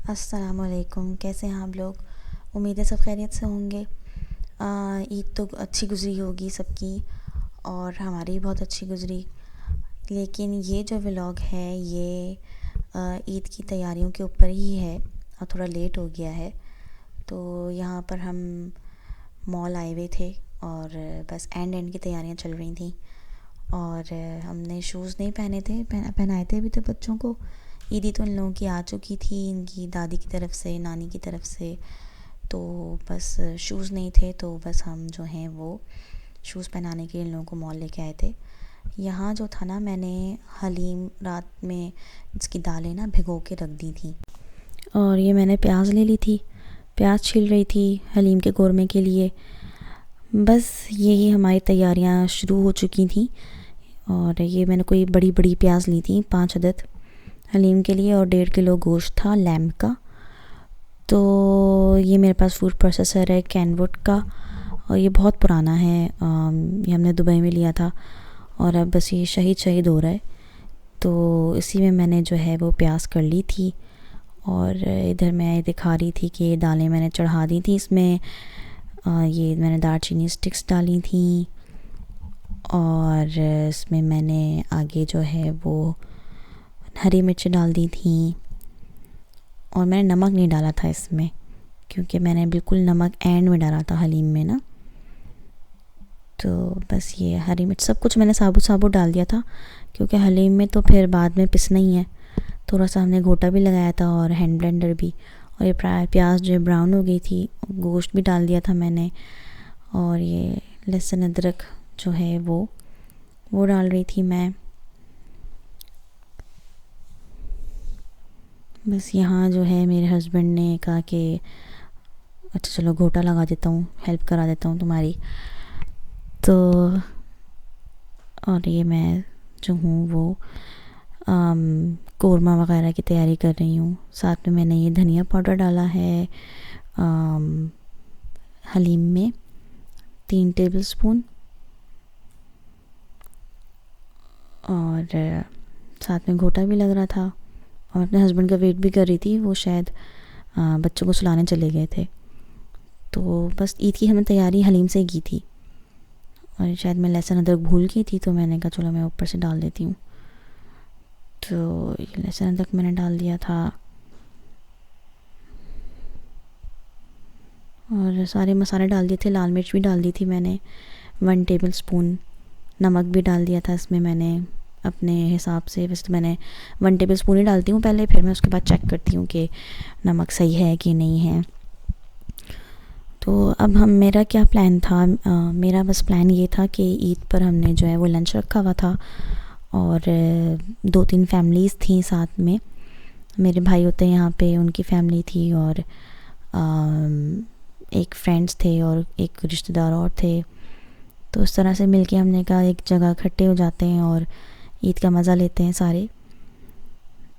अस्सलामुअलैकुम। कैसे हैं आप लोग? उम्मीद है सब खैरियत से होंगे। ईद तो अच्छी गुज़री होगी सबकी, और हमारी भी बहुत अच्छी गुज़री। लेकिन ये जो व्लॉग है ये ईद की तैयारियों के ऊपर ही है, और थोड़ा लेट हो गया है। तो यहाँ पर हम मॉल आए हुए थे और बस एंड की तैयारियाँ चल रही थी। और हमने शूज़ नहीं पहने थे, पहनाए थे अभी तो बच्चों को। ईदी तो इन लोगों की आ चुकी थी, इनकी दादी की तरफ से, नानी की तरफ से। तो बस शूज़ नहीं थे, तो बस हम जो हैं वो शूज़ पहनाने के लिए इन लोगों को मॉल लेके आए थे। यहाँ जो था ना, मैंने हलीम रात में इसकी दालें ना भिगो के रख दी थी, और ये मैंने प्याज ले ली थी, प्याज छील रही थी हलीम के कोरमे के लिए। बस यही हमारी तैयारियां शुरू हो चुकी थी। और ये मैंने कोई बड़ी बड़ी प्याज ली थी, 5 अदद हलीम के लिए, और 1.5 किलो गोश्त था लैम्ब का। तो ये मेरे पास फूड प्रोसेसर है कैनवुड का, और ये बहुत पुराना है। ये हमने दुबई में लिया था, और अब बस ये शहीद हो रहा है। तो इसी में मैंने जो है वो प्याज कर ली थी। और इधर मैं दिखा रही थी कि ये दालें मैंने चढ़ा दी थी इसमें। ये मैंने दालचीनी स्टिक्स डाली थी, और इसमें मैंने आगे जो है वो हरी मिर्च डाल दी थी। और मैंने नमक नहीं डाला था इसमें, क्योंकि मैंने बिल्कुल नमक एंड में डाला था हलीम में ना। तो बस ये हरी मिर्च सब कुछ मैंने साबुत साबुत डाल दिया था, क्योंकि हलीम में तो फिर बाद में पिसना ही है। थोड़ा सा हमने घोटा भी लगाया था और हैंड ब्लेंडर भी। और ये प्याज जो ब्राउन हो गई थी, गोश्त भी डाल दिया था मैंने। और ये लहसुन अदरक जो है वो डाल रही थी मैं। बस यहाँ जो है मेरे हस्बैंड ने कहा कि अच्छा चलो घोटा लगा देता हूँ, हेल्प करा देता हूँ तुम्हारी। तो और ये मैं जो हूँ वो कोरमा वगैरह की तैयारी कर रही हूँ। साथ में मैंने ये धनिया पाउडर डाला है हलीम में, 3 टेबलस्पून। और साथ में घोटा भी लग रहा था, और अपने हस्बैंड का वेट भी कर रही थी। वो शायद बच्चों को सुलाने चले गए थे। तो बस ईद की हमने तैयारी हलीम से ही की थी, और शायद मैं लहसुन अदरक भूल गई थी, तो मैंने कहा चलो मैं ऊपर से डाल देती हूँ। तो ये लहसुन अदरक मैंने डाल दिया था, और सारे मसाले डाल दिए थे। लाल मिर्च भी डाल दी थी मैंने, 1 टेबलस्पून। नमक भी डाल दिया था इसमें मैंने अपने हिसाब से। वैसे तो मैंने 1 टेबलस्पून ही डालती हूँ पहले, फिर मैं उसके बाद चेक करती हूँ कि नमक सही है कि नहीं है। तो अब मेरा क्या प्लान था, मेरा बस प्लान ये था कि ईद पर हमने जो है वो लंच रखा हुआ था, और 2-3 फैमिलीज़ थी साथ में। मेरे भाई होते हैं यहाँ पे, उनकी फैमिली थी, और एक फ्रेंड्स थे, और एक रिश्तेदार और थे। तो उस तरह से मिलके हमने कहा एक जगह इकट्ठे हो जाते हैं और ईद का मज़ा लेते हैं सारे।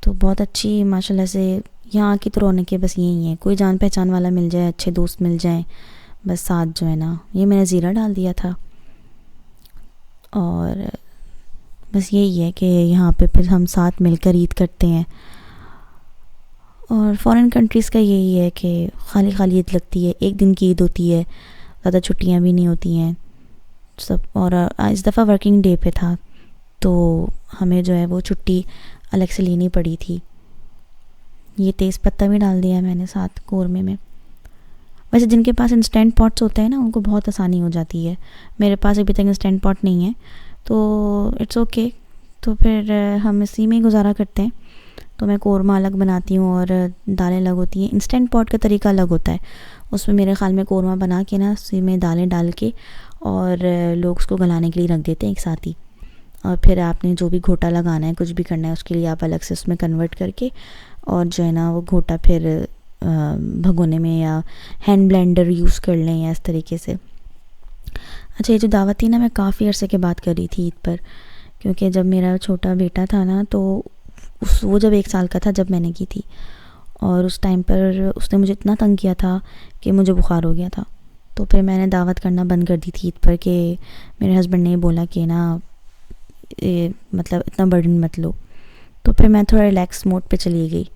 तो बहुत अच्छी माशाल्लाह से यहाँ की तो रौनकें बस यही हैं, कोई जान पहचान वाला मिल जाए, अच्छे दोस्त मिल जाएं, बस साथ जो है ना। ये मैंने ज़ीरा डाल दिया था, और बस यही है कि यहाँ पे फिर हम साथ मिलकर ईद करते हैं। और फ़ॉरेन कंट्रीज़ का यही है कि खाली खाली ईद लगती है, एक दिन की ईद होती है, ज़्यादा छुट्टियाँ भी नहीं होती हैं सब। और इस दफ़ा वर्किंग डे पे था, तो हमें जो है वो छुट्टी अलग से लेनी पड़ी थी। ये तेज़ पत्ता भी डाल दिया मैंने साथ कोरमे में। वैसे जिनके पास इंस्टेंट पॉट्स होते हैं ना, उनको बहुत आसानी हो जाती है। मेरे पास अभी तक इंस्टेंट पॉट नहीं है, तो इट्स ओके। तो फिर हम इसी में ही गुजारा करते हैं। तो मैं कोरमा अलग बनाती हूँ और दालें अलग होती हैं। इंस्टेंट पॉट का तरीका अलग होता है, उसमें मेरे ख़्याल में कोरमा बना के ना उसी में दालें डाल के और लोग उसको गलाने के लिए रख देते हैं एक साथ ही। और फिर आपने जो भी घोटा लगाना है, कुछ भी करना है, उसके लिए आप अलग से उसमें कन्वर्ट करके, और जो है ना वो घोटा फिर भगोने में या हैंड ब्लेंडर यूज़ कर लें, या इस तरीके से। अच्छा, ये जो दावत थी ना, मैं काफ़ी अरसे के बाद करी थी ईद पर, क्योंकि जब मेरा छोटा बेटा था ना, तो वो जब 1 साल का था जब मैंने की थी, और उस टाइम पर उसने मुझे इतना तंग किया था कि मुझे बुखार हो गया था। तो फिर मैंने दावत करना बंद कर दी थी ईद पर, कि मेरे हस्बैंड ने बोला कि ना मतलब इतना बर्डन मत लो। तो फिर मैं थोड़ा रिलैक्स मोड पे चली गई,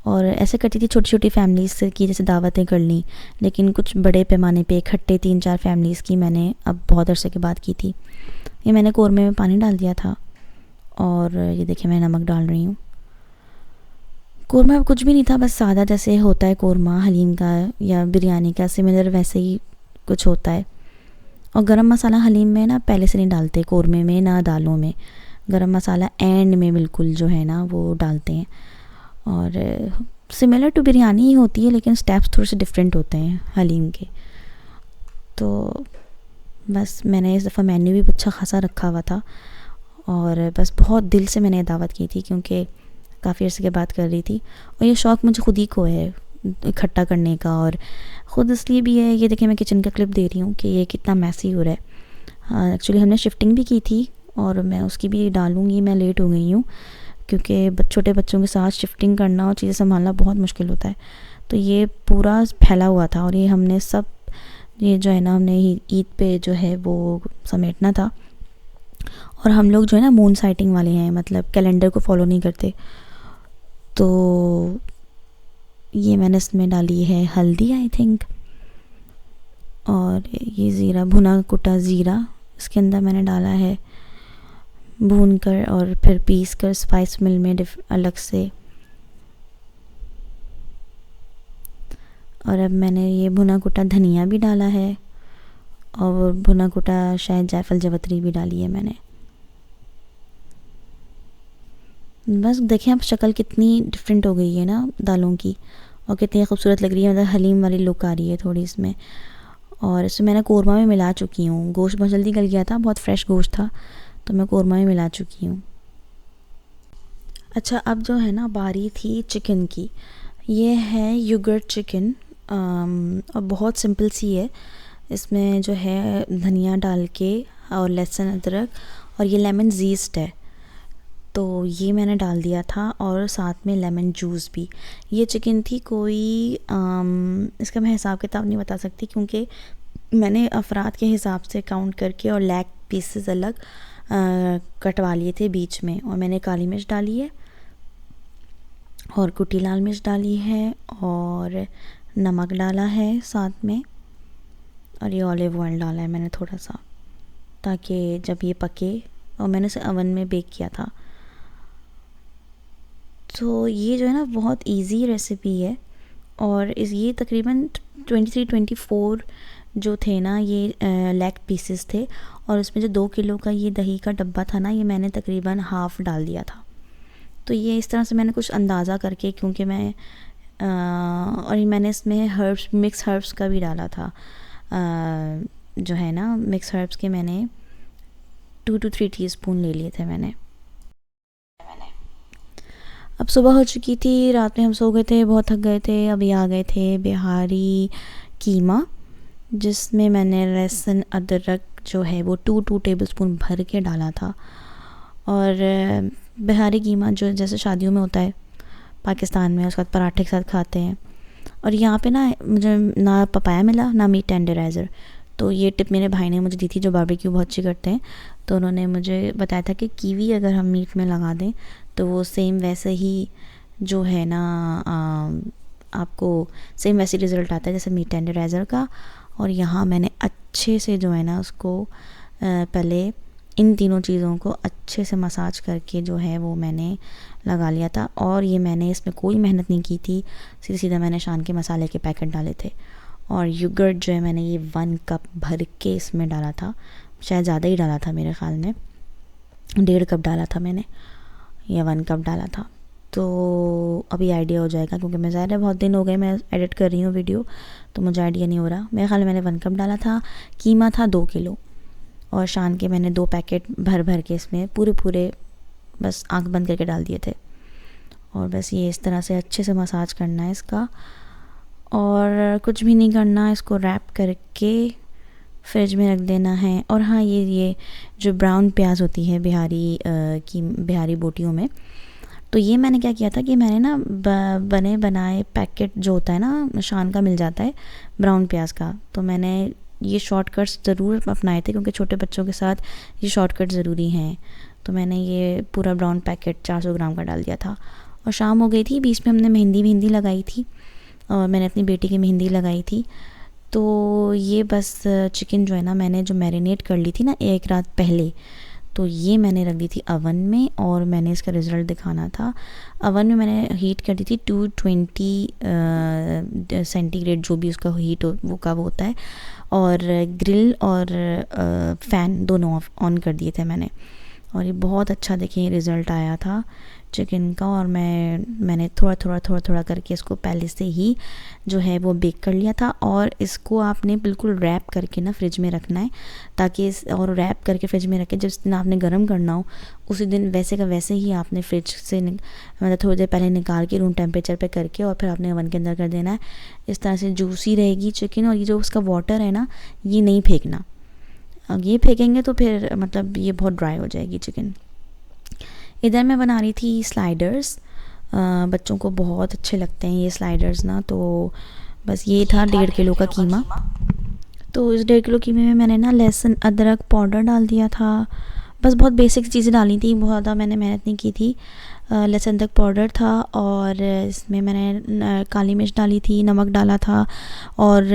और ऐसे करती थी छोटी छोटी फैमिलीज़ से की जैसे दावतें कर ली, लेकिन कुछ बड़े पैमाने पे इकट्ठे 3-4 फैमिलीज़ की मैंने अब बहुत अरसे के बाद की थी। ये मैंने कौरमे में पानी डाल दिया था और ये देखिए मैं नमक डाल रही हूँ। कौरमा कुछ भी नहीं था, बस सादा जैसे होता है कौरमा हलीम का या बिरयानी का, सिमिलर वैसे ही कुछ होता है। और गरम मसाला हलीम में ना पहले से नहीं डालते, कौरमे में ना दालों में। गरम मसाला एंड में बिल्कुल जो है ना वो डालते हैं। और सिमिलर टू बिरयानी ही होती है, लेकिन स्टेप्स थोड़े से डिफरेंट होते हैं हलीम के। तो बस मैंने इस दफ़ा मेन्यू भी अच्छा खासा रखा हुआ था और बस बहुत दिल से मैंने दावत की थी, क्योंकि काफ़ी अर्से के बाद कर रही थी और ये शौक़ मुझे खुद ही को है इकट्ठा करने का। और ख़ुद इसलिए भी है, ये देखिए मैं किचन का क्लिप दे रही हूँ कि ये कितना मैसी हो रहा है। एक्चुअली हमने शिफ्टिंग भी की थी और मैं उसकी भी डालूँगी। मैं लेट हो गई हूँ क्योंकि छोटे बच्चों के साथ शिफ्टिंग करना और चीज़ें संभालना बहुत मुश्किल होता है। तो ये पूरा फैला हुआ था और ये हमने सब, ये जो है ना हमने ईद पे जो है वो समेटना था। और हम लोग जो है ना मून साइटिंग वाले हैं, मतलब कैलेंडर को फॉलो नहीं करते। तो ये मैंने इसमें डाली है हल्दी आई थिंक, और ये ज़ीरा, भुना कुटा ज़ीरा इसके अंदर मैंने डाला है भून कर और फिर पीस कर स्पाइस मिल में अलग से। और अब मैंने ये भुना कुटा धनिया भी डाला है और भुना कुटा शायद जायफल जवतरी भी डाली है मैंने। बस देखिए अब शक्ल कितनी डिफरेंट हो गई है ना दालों की, और कितनी खूबसूरत लग रही है, मतलब हलीम वाली लुक आ रही है थोड़ी इसमें। और इसमें मैंने कौरमा में मिला चुकी हूँ, गोश्त बहुत जल्दी गल गया था, बहुत फ्रेश गोश्त था, तो मैं कौरमा में मिला चुकी हूँ। अच्छा, अब जो है ना बारी थी चिकन की। ये है योगर्ट चिकन और बहुत सिंपल सी है। इसमें जो है धनिया डाल के और लहसुन अदरक और ये लेमन ज़ीस्ट है, तो ये मैंने डाल दिया था और साथ में लेमन जूस भी। ये चिकन थी कोई इसका मैं हिसाब किताब नहीं बता सकती, क्योंकि मैंने अफराद के हिसाब से काउंट करके और लेग पीसेस अलग कटवा लिए थे बीच में। और मैंने काली मिर्च डाली है और कुटी लाल मिर्च डाली है और नमक डाला है साथ में, और ये ऑलिव ऑयल डाला है मैंने थोड़ा सा, ताकि जब ये पके। और मैंने इसे अवन में बेक किया था। तो ये जो है ना बहुत इजी रेसिपी है। और ये तकरीबन 23-24 जो थे ना ये लेग पीसेस थे, और उसमें जो 2 किलो का ये दही का डब्बा था ना, ये मैंने तकरीबन हाफ़ डाल दिया था। तो ये इस तरह से मैंने कुछ अंदाज़ा करके, क्योंकि मैं और मैंने इसमें हर्ब्स, मिक्स हर्ब्स का भी डाला था। जो है ना मिक्स हर्ब्स के मैंने 2 to 3 टीस्पून ले लिए थे मैंने। अब सुबह हो चुकी थी, रात में हम सो गए थे, बहुत थक गए थे। अभी आ गए थे बिहारी कीमा, जिसमें मैंने लहसुन अदरक जो है वो 2 टेबलस्पून भर के डाला था। और बिहारी कीमा जो जैसे शादियों में होता है पाकिस्तान में, उसके बाद पराठे के साथ खाते हैं। और यहाँ पे ना मुझे ना पपाया मिला ना मीट टेंडराइज़र, तो ये टिप मेरे भाई ने मुझे दी थी जो बारबेक्यू बहुत अच्छी करते हैं। तो उन्होंने मुझे बताया था कि कीवी अगर हम मीट में लगा दें तो वो सेम वैसे ही जो है ना आपको सेम वैसे रिज़ल्ट आता है जैसे मीट टेंडराइज़र का। और यहाँ मैंने अच्छे से जो है ना उसको पहले इन तीनों चीज़ों को अच्छे से मसाज करके जो है वो मैंने लगा लिया था। और ये मैंने इसमें कोई मेहनत नहीं की थी, सीधा मैंने शान के मसाले के पैकेट डाले थे। और योगर्ट जो है मैंने ये 1 कप भर के इसमें डाला था, शायद ज़्यादा ही डाला था मेरे ख़्याल में, 1.5 कप डाला था मैंने या 1 कप डाला था। तो अभी आइडिया हो जाएगा, क्योंकि मैं ज़्यादा बहुत दिन हो गए मैं एडिट कर रही हूँ वीडियो, तो मुझे आइडिया नहीं हो रहा। मेरे ख़्याल में मैंने 1 कप डाला था। कीमा था 2 किलो, और शान के मैंने 2 पैकेट भर के इसमें पूरे बस आँख बंद करके डाल दिए थे। और बस ये इस तरह से अच्छे से मसाज करना है इसका, और कुछ भी नहीं करना, इसको रैप करके फ्रिज में रख देना है। और हाँ, ये जो ब्राउन प्याज होती है बिहारी बोटियों में, तो ये मैंने क्या किया था कि मैंने ना बने बनाए पैकेट जो होता है ना शान का मिल जाता है ब्राउन प्याज का, तो मैंने ये शॉर्टकट्स ज़रूर अपनाए थे, क्योंकि छोटे बच्चों के साथ ये शॉर्टकट ज़रूरी हैं। तो मैंने ये पूरा ब्राउन पैकेट 400 ग्राम का डाल दिया था। और शाम हो गई थी, बीच में हमने मेहंदी लगाई थी और मैंने अपनी बेटी की मेहंदी लगाई थी। तो ये बस चिकन जो है ना, मैंने जो मैरिनेट कर ली थी ना एक रात पहले, तो ये मैंने रख दी थी अवन में और मैंने इसका रिज़ल्ट दिखाना था। अवन में मैंने हीट कर दी थी 220 सेंटीग्रेड, जो भी उसका हीट वो कब होता है, और ग्रिल और फ़ैन दोनों ऑन कर दिए थे मैंने। और ये बहुत अच्छा देखिए रिज़ल्ट आया था चिकन का। और मैंने थोड़ा करके इसको पहले से ही जो है वो बेक कर लिया था। और इसको आपने बिल्कुल रैप करके ना फ्रिज में रखना है, ताकि और रैप करके फ्रिज में रखें, जिस दिन आपने गर्म करना हो उसी दिन वैसे का वैसे ही आपने फ्रिज से मतलब थोड़ी देर पहले निकाल के रूम टेम्परेचर पे करके और फिर आपने ओवन के अंदर कर देना है। इस तरह से जूसी रहेगी चिकन। और ये जो उसका वाटर है ना, ये नहीं फेंकना, ये फेंकेंगे तो फिर मतलब ये बहुत ड्राई हो जाएगी चिकन। इधर मैं बना रही थी स्लाइडर्स, बच्चों को बहुत अच्छे लगते हैं ये स्लाइडर्स ना। तो बस ये था 1.5 किलो का कीमा। तो इस 1.5 किलो कीमे में मैंने ना लहसुन अदरक पाउडर डाल दिया था। बस बहुत बेसिक चीज़ें डाली थी, बहुत ज़्यादा मैंने मेहनत नहीं की थी। लहसुन अदरक पाउडर था और इसमें मैंने काली मिर्च डाली थी, नमक डाला था और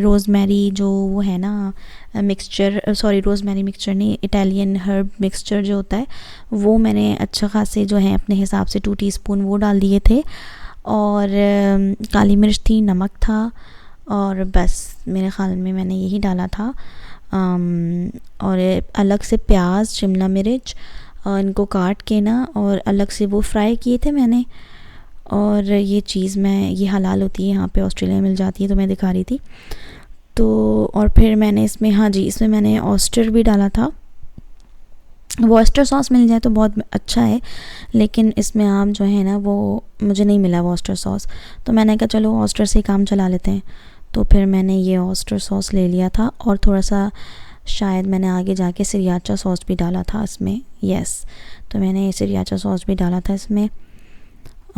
रोज़मेरी जो वो है ना मिक्सचर, सॉरी रोज़मेरी मिक्सचर नहीं, इटालियन हर्ब मिक्सचर जो होता है, वो मैंने अच्छा खासे जो है अपने हिसाब से 2 टीस्पून वो डाल दिए थे। और काली मिर्च थी, नमक था और बस मेरे ख़्याल में मैंने यही डाला था। और अलग से प्याज, शिमला मिर्च इनको काट के ना और अलग से वो फ्राई किए थे मैंने। और ये चीज़ ये हलाल होती है यहाँ पे, ऑस्ट्रेलिया में मिल जाती है, तो मैं दिखा रही थी। तो और फिर मैंने इसमें, हाँ जी, इसमें मैंने ऑयस्टर भी डाला था। ऑयस्टर सॉस मिल जाए तो बहुत अच्छा है, लेकिन इसमें आप जो है ना वो मुझे नहीं मिला ऑयस्टर सॉस, तो मैंने कहा चलो ऑयस्टर से ही काम चला लेते हैं। तो फिर मैंने ये ऑयस्टर सॉस ले लिया था और थोड़ा सा शायद मैंने आगे जाके सिरियाचा सॉस भी डाला था इसमें। यस, तो मैंने सिरियाचा सॉस भी डाला था इसमें।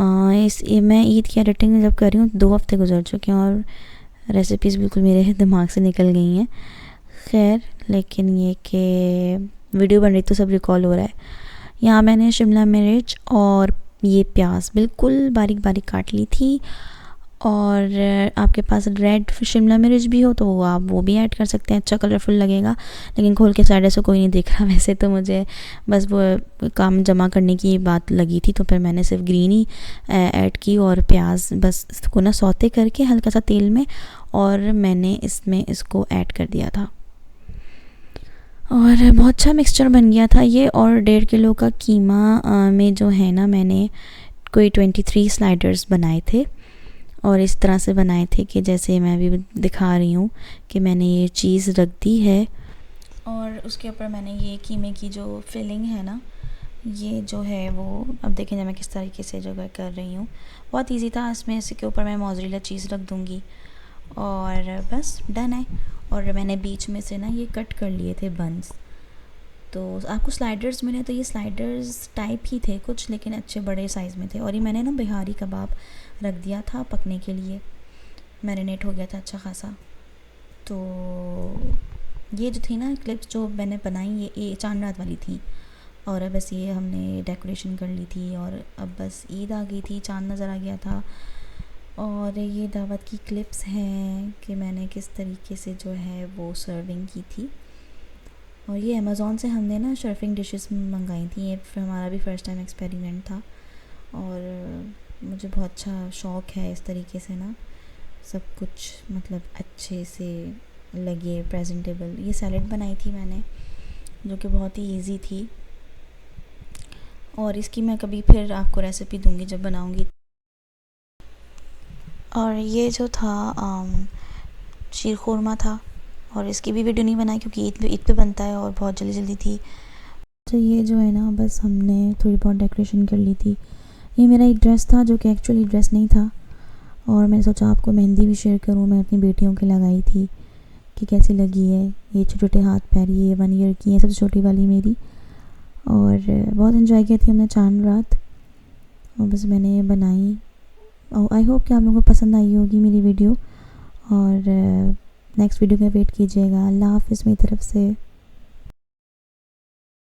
मैं ईद की एडिटिंग जब कर रही हूँ 2 हफ्ते गुजर चुके हैं और रेसिपीज़ बिल्कुल मेरे दिमाग से निकल गई हैं। खैर, लेकिन ये कि वीडियो बन रही तो सब रिकॉल हो रहा है। यहाँ मैंने शिमला मिर्च और ये प्याज बिल्कुल बारीक बारीक काट ली थी। और आपके पास रेड शिमला मिर्च भी हो तो आप वो भी ऐड कर सकते हैं, अच्छा कलरफुल लगेगा। लेकिन खोल के साइड से कोई नहीं देख रहा वैसे, तो मुझे बस वो काम जमा करने की बात लगी थी, तो फिर मैंने सिर्फ ग्रीन ही ऐड की। और प्याज बस इसको ना सौते करके हल्का सा तेल में, और मैंने इसमें इसको ऐड कर दिया था और बहुत अच्छा मिक्सचर बन गया था ये। और 1.5 किलो का कीमा में जो है ना, मैंने कोई 23 स्लाइडर्स बनाए थे और इस तरह से बनाए थे कि जैसे मैं अभी दिखा रही हूँ कि मैंने ये चीज़ रख दी है और उसके ऊपर मैंने ये कीमे की जो फिलिंग है ना, ये जो है वो अब देखें मैं किस तरीके से जो कर रही हूँ। बहुत इजी था। इसमें इसके ऊपर मैं मोज़रेला चीज़ रख दूँगी और बस डन है। और मैंने बीच में से ना ये कट कर लिए थे बंस। तो आपको स्लाइडर्स मिले तो ये स्लाइडर्स टाइप ही थे कुछ, लेकिन अच्छे बड़े साइज़ में थे। और ये मैंने ना बिहारी कबाब रख दिया था पकने के लिए, मैरिनेट हो गया था अच्छा खासा। तो ये जो थी ना क्लिप्स जो मैंने बनाई, ये चांद रात वाली थी। और अब बस ये हमने डेकोरेशन कर ली थी और अब बस ईद आ गई थी, चांद नज़र आ गया था। और ये दावत की क्लिप्स हैं कि मैंने किस तरीके से जो है वो सर्विंग की थी। और ये अमेज़ॉन से हमने ना सर्विंग डिशेस मंगाई थी, ये हमारा भी फ़र्स्ट टाइम एक्सपेरिमेंट था। और मुझे बहुत अच्छा शौक़ है इस तरीके से ना सब कुछ मतलब अच्छे से लगे, प्रेजेंटेबल। ये सैलेड बनाई थी मैंने जो कि बहुत ही इजी थी, और इसकी मैं कभी फिर आपको रेसिपी दूंगी जब बनाऊंगी। और ये जो था शीर खुरमा था, और इसकी भी वीडियो नहीं बनाई क्योंकि ईद पे बनता है और बहुत जल्दी थी। तो ये जो है ना बस हमने थोड़ी बहुत डेकोरेशन कर ली थी। ये मेरा एक ड्रेस था जो कि एक्चुअली ड्रेस नहीं था, और मैंने सोचा आपको मेहंदी भी शेयर करूँ। मैं अपनी बेटियों के लगाई थी कि कैसी लगी है। ये छोटे छोटे हाथ पैर, ये 1 ईयर की है सबसे छोटी वाली मेरी, और बहुत इन्जॉय किया थी हमने चांद रात। और बस मैंने ये बनाई और आई होप कि आप लोगों को पसंद आई होगी मेरी वीडियो। और नेक्स्ट वीडियो का वेट कीजिएगा। अल्लाह हाफ़िज़ मेरी तरफ से।